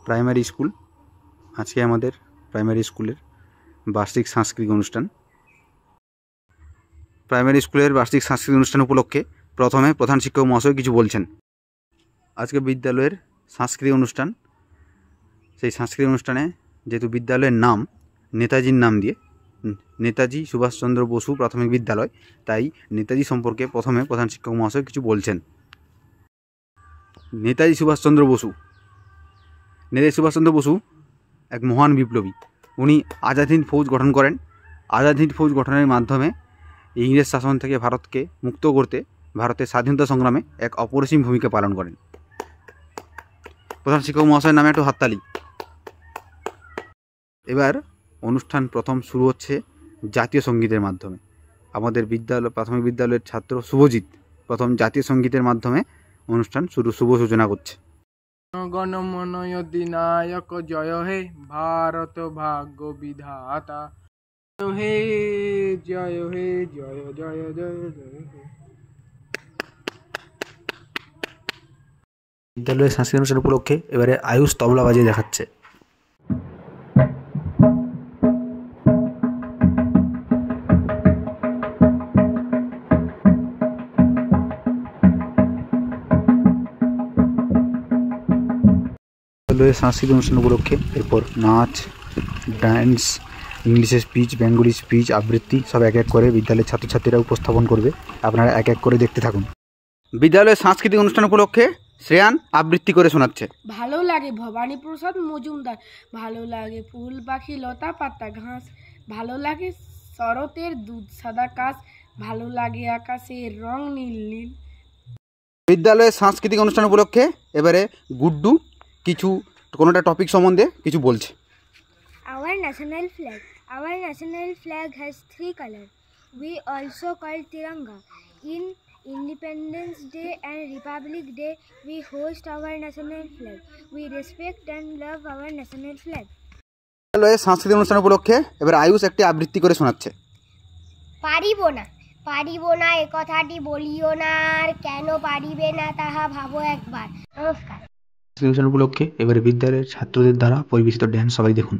Primary school. আজকে আমাদের primary স্কুলের বার্ষিক সাংস্কৃতিক অনুষ্ঠান। প্রাইমারি স্কুলের বার্ষিক সাংস্কৃতিক অনুষ্ঠান উপলক্ষে প্রথমে প্রধান শিক্ষক মহাশয় কিছু বলছেন। আজকে বিদ্যালয়ের সাংস্কৃতিক অনুষ্ঠান, সেই সাংস্কৃতিক অনুষ্ঠানে যেহেতু বিদ্যালয়ের নাম নেতাজির নাম দিয়ে, নেতাজি সুভাষচন্দ্র বসু প্রাথমিক বিদ্যালয়, তাই নেতাজি সম্পর্কে প্রথমে প্রধান শিক্ষক মহাশয় কিছু বলছেন। নেতাজি সুভাষচন্দ্র বসু এক মহান বিপ্লবী। উনি আজাদ হিন্দ ফৌজ গঠন করেন। আজাদ হিন্দ ফৌজ গঠনের মাধ্যমে ইংরেজ শাসন থেকে ভারতকে মুক্ত করতে ভারতের স্বাধীনতা সংগ্রামে এক অপরিসীম ভূমিকা পালন করেন। প্রধান শিক্ষক মহাশয়ের নামে একটু হাততালি। এবার অনুষ্ঠান প্রথম শুরু হচ্ছে জাতীয় সঙ্গীতের মাধ্যমে। আমাদের প্রাথমিক বিদ্যালয়ের ছাত্র শুভজিৎ প্রথম জাতীয় সঙ্গীতের মাধ্যমে অনুষ্ঠান শুভ সূচনা করছে। গণমন অধিনায়ক জয় হে ভারত ভাগ্য বিধাতা, হে জয় হে জয় জয় জয় জয় হে। বিদ্যালয়ের সাংস্কৃতিক অনুষ্ঠান উপলক্ষে এবারে আয়ুষ তবলা বাজিয়ে দেখাচ্ছে। বিদ্যালয়ের সাংস্কৃতিক অনুষ্ঠান উপলক্ষে এরপর নাচ, ডান্স, ইংলিশে স্পিচ, বেঙ্গলি স্পিচ, আবৃত্তি সব এক এক করে বিদ্যালয়ের ছাত্রছাত্রীরা উপস্থাপন করবে। আপনারা এক এক করে দেখতে থাকুন। বিদ্যালয়ের সাংস্কৃতিক অনুষ্ঠান উপলক্ষে শ্রেয়ান আবৃত্তি করে শোনাচ্ছে। ভালো লাগে ভবানী প্রসাদ মজুমদার, ভালো লাগে ফুল পাখি লতা পাতা ঘাস, ভালো লাগে শরতের দুধ সাদা কাশ, ভালো লাগে আকাশের রং নীল নীল। বিদ্যালয়ের সাংস্কৃতিক অনুষ্ঠান উপলক্ষে এবারে গুড্ডু কোনোটা টপিক সম্বন্ধে কিছু বলছে। Our national flag has three colors. We also call Tiranga. In Independence Day and Republic Day, we host our national flag. We respect and love our national flag. বিদ্যালয়ের সাংস্কৃতিক অনুষ্ঠান উপলক্ষে এবার আয়ুষ একটি আবৃত্তি করে শোনাচ্ছে। পারিব না এ কথাটি বলিও না, আর কেন পারিবে না তাহা ভাবো একবার। নমস্কার। অনুষ্ঠান উপলক্ষে এবারে বিদ্যালয়ের ছাত্রদের দ্বারা পরিবেশিত ড্যান্স সবাই দেখুন।